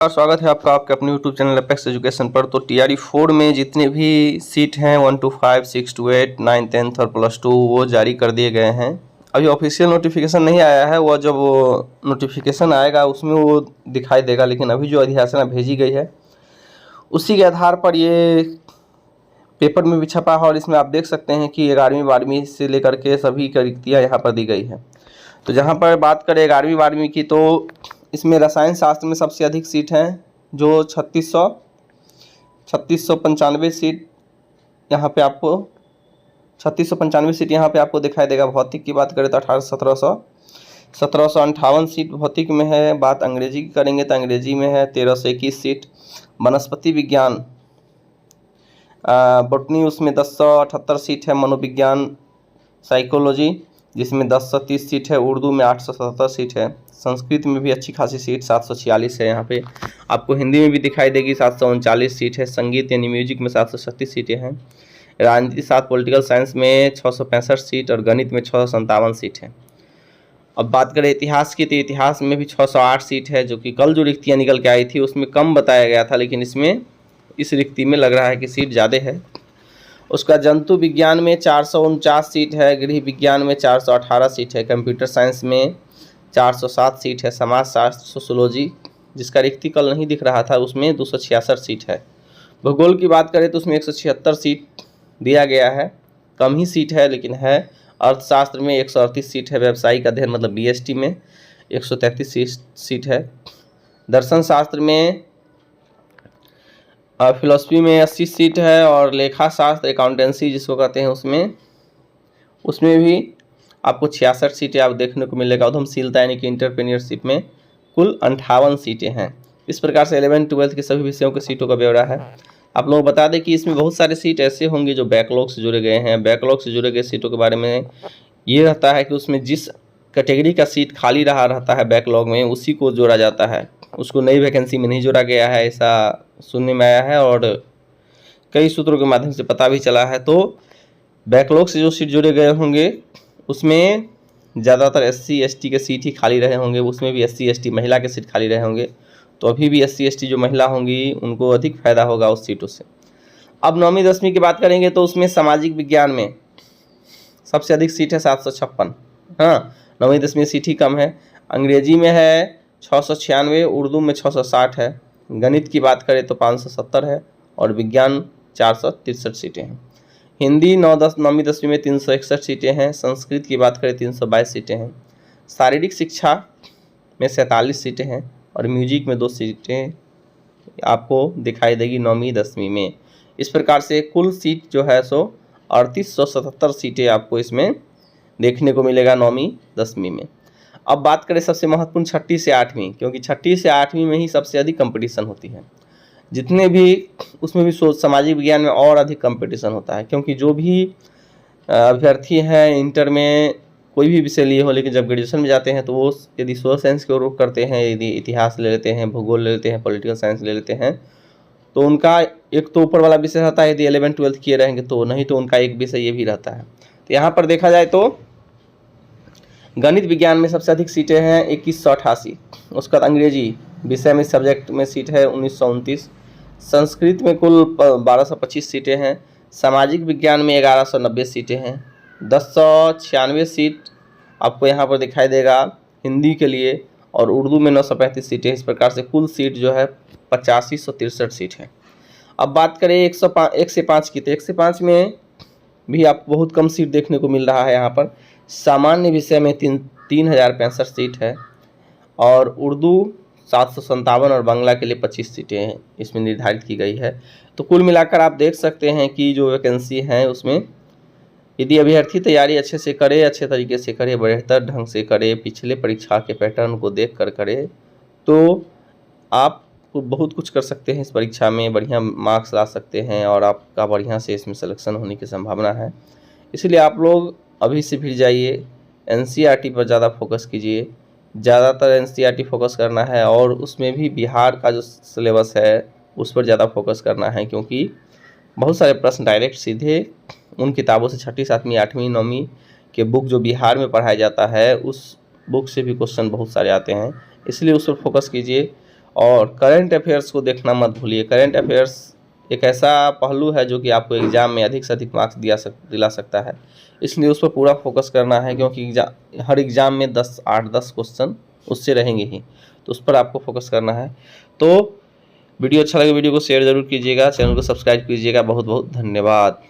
स्वागत है आपका आपके अपने YouTube चैनल अपेक्स एजुकेशन पर। तो TRE 4 में जितने भी सीट हैं 1 to 5, 6 to 8, 9, 10th और +2 वो जारी कर दिए गए हैं। अभी ऑफिशियल नोटिफिकेशन नहीं आया है, वह जब वो नोटिफिकेशन आएगा उसमें वो दिखाई देगा। लेकिन अभी जो अधिसूचना भेजी गई है उसी के आधार पर ये पेपर में भी छपा है और इसमें आप देख सकते हैं कि 11वीं 12वीं से लेकर के सभी की रिक्तियाँ यहाँ पर दी गई है। तो जहाँ पर बात करें 11वीं 12वीं की, तो इसमें रसायन शास्त्र में सबसे अधिक सीट हैं जो 3695 सीट यहाँ पे आपको 3695 सीट यहाँ पे आपको दिखाई देगा। भौतिक की बात करें तो 1758 सीट भौतिक में है। बात अंग्रेजी की करेंगे तो अंग्रेजी में है 1321 सीट। वनस्पति विज्ञान बॉटनी उसमें 1078 सीट है। मनोविज्ञान साइकोलॉजी जिसमें 1030 सीट है। उर्दू में 877 सीट है। संस्कृत में भी अच्छी खासी सीट 746 है। यहाँ पे आपको हिंदी में भी दिखाई देगी 739 सीट है। संगीत यानी म्यूजिक में 736 सीटें हैं। राजनीति साथ पॉलिटिकल साइंस में 665 सीट और गणित में 657 सीट है। अब बात करें इतिहास की, तो इतिहास में भी 608 सीट है, जो कि कल जो रिक्तियाँ निकल के आई थी उसमें कम बताया गया था, लेकिन इसमें इस रिक्ति में लग रहा है कि सीट ज़्यादा है। उसका जंतु विज्ञान में 449 सीट है। गृह विज्ञान में 418 सीट है। कंप्यूटर साइंस में 407 सीट है। समाजशास्त्र सोशियोलॉजी जिसका रिक्ति कल नहीं दिख रहा था उसमें 266 सीट है। भूगोल की बात करें तो उसमें 176 सीट दिया गया है, कम ही सीट है लेकिन है। अर्थशास्त्र में 138 सीट है। व्यावसायिक अध्ययन मतलब BST में 133 सीट है। दर्शन शास्त्र में फिलोसफी में 80 सीट है। और लेखा शास्त्र अकाउंटेंसी जिसको कहते हैं उसमें भी आपको 66 सीटें आप देखने को मिलेगा। उद्यमशीलता यानी कि इंटरप्रेन्योरशिप में कुल 58 सीटें हैं। इस प्रकार से 11th 12th के सभी विषयों के सीटों का ब्यौरा है। आप लोग बता दें कि इसमें बहुत सारे सीट ऐसे होंगे जो बैकलॉग से जुड़े गए हैं। बैकलॉग से जुड़े गए सीटों के बारे में ये रहता है कि उसमें जिस कैटेगरी का सीट खाली रहता है बैकलॉग में उसी को जोड़ा जाता है, उसको नई वैकेंसी में नहीं जोड़ा गया है, ऐसा सुनने में आया है और कई सूत्रों के माध्यम से पता भी चला है। तो बैकलॉग से जो सीट जुड़े गए होंगे उसमें ज़्यादातर SC ST के सीट ही खाली रहे होंगे। उसमें भी SC ST महिला के सीट खाली रहे होंगे, तो अभी भी SC ST जो महिला होंगी उनको अधिक फायदा होगा उस सीटों से। अब 9वीं 10वीं की बात करेंगे तो उसमें सामाजिक विज्ञान में सबसे अधिक सीट है 756। हाँ, 9वीं 10वीं सीट ही कम है। अंग्रेजी में है 696, उर्दू में 660 है। गणित की बात करें तो 570 है और विज्ञान 463 सीटें हैं। हिंदी 9वीं 10वीं में 361 सीटें हैं। संस्कृत की बात करें 322 सीटें हैं। शारीरिक शिक्षा में 47 सीटें हैं और म्यूजिक में 2 सीटें आपको दिखाई देगी 9वीं 10वीं में। इस प्रकार से कुल सीट जो है सो 3877 सीटें आपको इसमें देखने को मिलेगा 9वीं 10वीं में। अब बात करें सबसे महत्वपूर्ण 6ठी से 8वीं, क्योंकि 6ठी से 8वीं में ही सबसे अधिक कंपटीशन होती है। जितने भी उसमें भी सामाजिक विज्ञान में और अधिक कंपटीशन होता है, क्योंकि जो भी अभ्यर्थी हैं इंटर में कोई भी विषय लिए हो, लेकिन जब ग्रेजुएशन में जाते हैं तो वो यदि सोशल साइंस की ओर रुख करते हैं, यदि इतिहास ले लेते हैं, भूगोल ले लेते हैं, पॉलिटिकल साइंस ले लेते हैं, तो उनका एक तो ऊपर वाला विषय रहता है यदि 11th 12th किए रहेंगे तो, नहीं तो उनका एक विषय ये भी रहता है। तो यहाँ पर देखा जाए तो गणित विज्ञान में सबसे अधिक सीटें हैं 2188। उसके बाद अंग्रेजी विषय में सब्जेक्ट में सीट है 1929। संस्कृत में कुल 1225 सीटें हैं। सामाजिक विज्ञान में 1190 सीटें हैं। 1096 सीट आपको यहाँ पर दिखाई देगा हिंदी के लिए और उर्दू में 935 सीटें। इस प्रकार से कुल सीट जो है 8563 सीट है। अब बात करें 1 से 5 की, तो 1 से 5 में भी आपको बहुत कम सीट देखने को मिल रहा है। यहाँ पर सामान्य विषय में 3065 सीट है और उर्दू 757 और बांग्ला के लिए 25 सीटें इसमें निर्धारित की गई है। तो कुल मिलाकर आप देख सकते हैं कि जो वैकेंसी है उसमें यदि अभ्यर्थी तैयारी अच्छे से करे, अच्छे तरीके से करे, बेहतर ढंग से करे, पिछले परीक्षा के पैटर्न को देख कर करे, तो आप बहुत कुछ कर सकते हैं। इस परीक्षा में बढ़िया मार्क्स ला सकते हैं और आपका बढ़िया से इसमें सिलेक्शन होने की संभावना है। इसलिए आप लोग अभी से भिड़ जाइए, NCERT पर ज़्यादा फोकस कीजिए। ज़्यादातर NCERT फोकस करना है और उसमें भी बिहार का जो सिलेबस है उस पर ज़्यादा फोकस करना है, क्योंकि बहुत सारे प्रश्न डायरेक्ट सीधे उन किताबों से 6ठी 7वीं 8वीं 9वीं के बुक जो बिहार में पढ़ाया जाता है उस बुक से भी क्वेश्चन बहुत सारे आते हैं, इसलिए उस पर फोकस कीजिए। और करंट अफेयर्स को देखना मत भूलिए। करंट अफेयर्स एक ऐसा पहलू है जो कि आपको एग्ज़ाम में अधिक से अधिक मार्क्स दिला सकता है, इसलिए उस पर पूरा फोकस करना है, क्योंकि हर एग्ज़ाम में 8-10 क्वेश्चन उससे रहेंगे ही, तो उस पर आपको फोकस करना है। तो वीडियो अच्छा लगे वीडियो को शेयर जरूर कीजिएगा, चैनल को सब्सक्राइब कीजिएगा। बहुत बहुत धन्यवाद।